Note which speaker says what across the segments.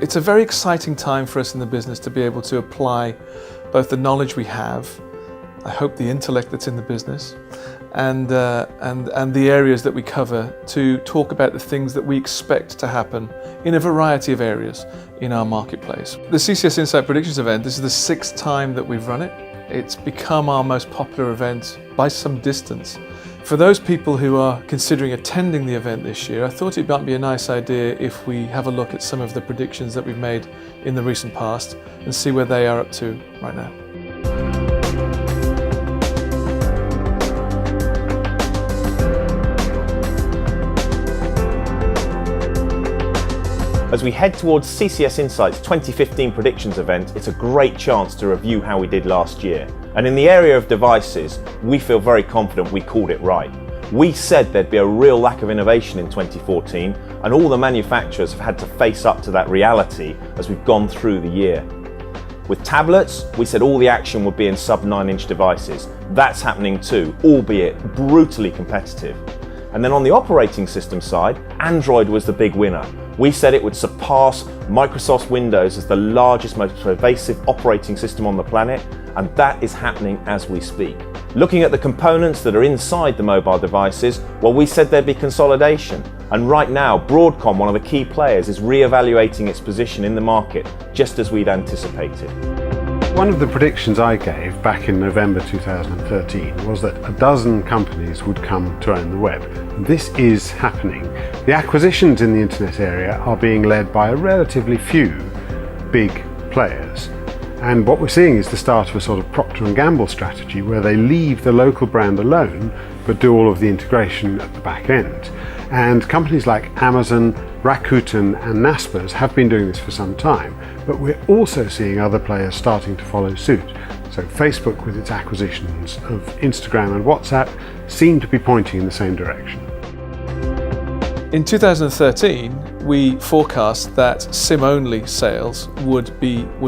Speaker 1: It's a very exciting time for us in the business to be able to apply both the knowledge we have, I hope the intellect that's in the business, and the areas that we cover to talk about the things that we expect to happen in a variety of areas in our marketplace. The CCS Insight Predictions event, this is the 6th time that we've run it. It's become our most popular event by some distance. For those people who are considering attending the event this year, I thought it might be a nice idea if we have a look at some of the predictions that we've made in the recent past and see where they are up to right now.
Speaker 2: As we head towards CCS Insight's 2015 predictions event, it's a great chance to review how we did last year. And in the area of devices, we feel very confident we called it right. We said there'd be a real lack of innovation in 2014, and all the manufacturers have had to face up to that reality as we've gone through the year. With tablets, we said all the action would be in sub 9-inch devices. That's happening too, albeit brutally competitive. And then on the operating system side, Android was the big winner. We said it would surpass Microsoft Windows as the largest, most pervasive operating system on the planet, and that is happening as we speak. Looking at the components that are inside the mobile devices, well, we said there'd be consolidation. And right now, Broadcom, one of the key players, is re-evaluating its position in the market, just as we'd anticipated.
Speaker 3: One of the predictions I gave back in November 2013 was that a dozen companies would come to own the web. And this is happening. The acquisitions in the internet area are being led by a relatively few big players. And what we're seeing is the start of a sort of Procter & Gamble strategy where they leave the local brand alone but do all of the integration at the back end. And companies like Amazon, Rakuten and Naspers have been doing this for some time, but we're also seeing other players starting to follow suit. So Facebook, with its acquisitions of Instagram and WhatsApp, seem to be pointing in the same direction.
Speaker 1: In 2013, we forecast that SIM-only sales would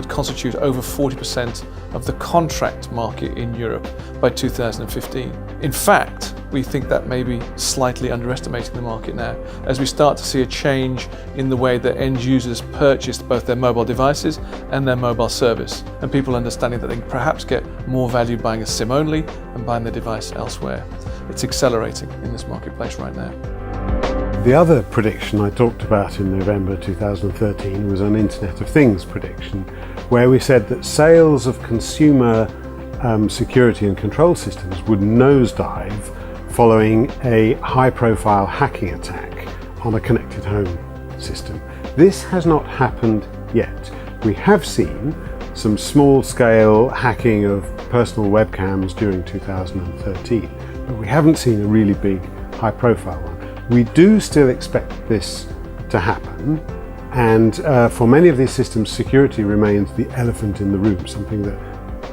Speaker 1: constitute over 40% of the contract market in Europe by 2015. In fact, we think that may be slightly underestimating the market now, as we start to see a change in the way that end users purchase both their mobile devices and their mobile service, and people understanding that they can perhaps get more value buying a SIM only and buying the device elsewhere. It's accelerating in this marketplace right now.
Speaker 3: The other prediction I talked about in November 2013 was an Internet of Things prediction, where we said that sales of consumer security and control systems would nosedive following a high-profile hacking attack on a connected home system. This has not happened yet. We have seen some small-scale hacking of personal webcams during 2013, but we haven't seen a really big high-profile one. We do still expect this to happen, and for many of these systems, security remains the elephant in the room, something that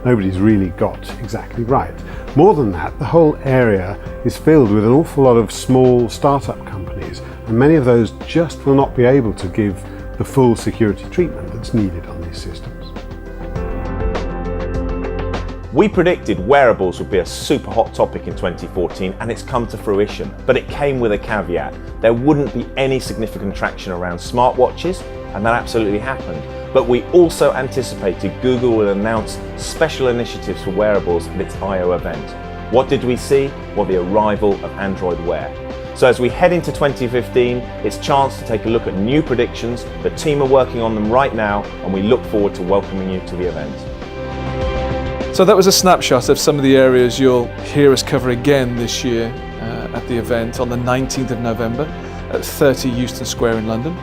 Speaker 3: nobody's really got exactly right. More than that, the whole area is filled with an awful lot of small startup companies, and many of those just will not be able to give the full security treatment that's needed on these systems.
Speaker 2: We predicted wearables would be a super hot topic in 2014, and it's come to fruition, but it came with a caveat. There wouldn't be any significant traction around smartwatches, and that absolutely happened. But we also anticipated Google would announce special initiatives for wearables at its I/O event. What did we see? Well, the arrival of Android Wear. So as we head into 2015, it's a chance to take a look at new predictions. The team are working on them right now, and we look forward to welcoming you to the event.
Speaker 1: So that was a snapshot of some of the areas you'll hear us cover again this year at the event on the 19th of November at 30 Euston Square in London.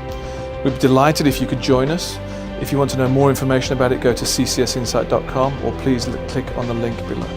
Speaker 1: We'd be delighted if you could join us. If you want to know more information about it, go to ccsinsight.com or please click on the link below.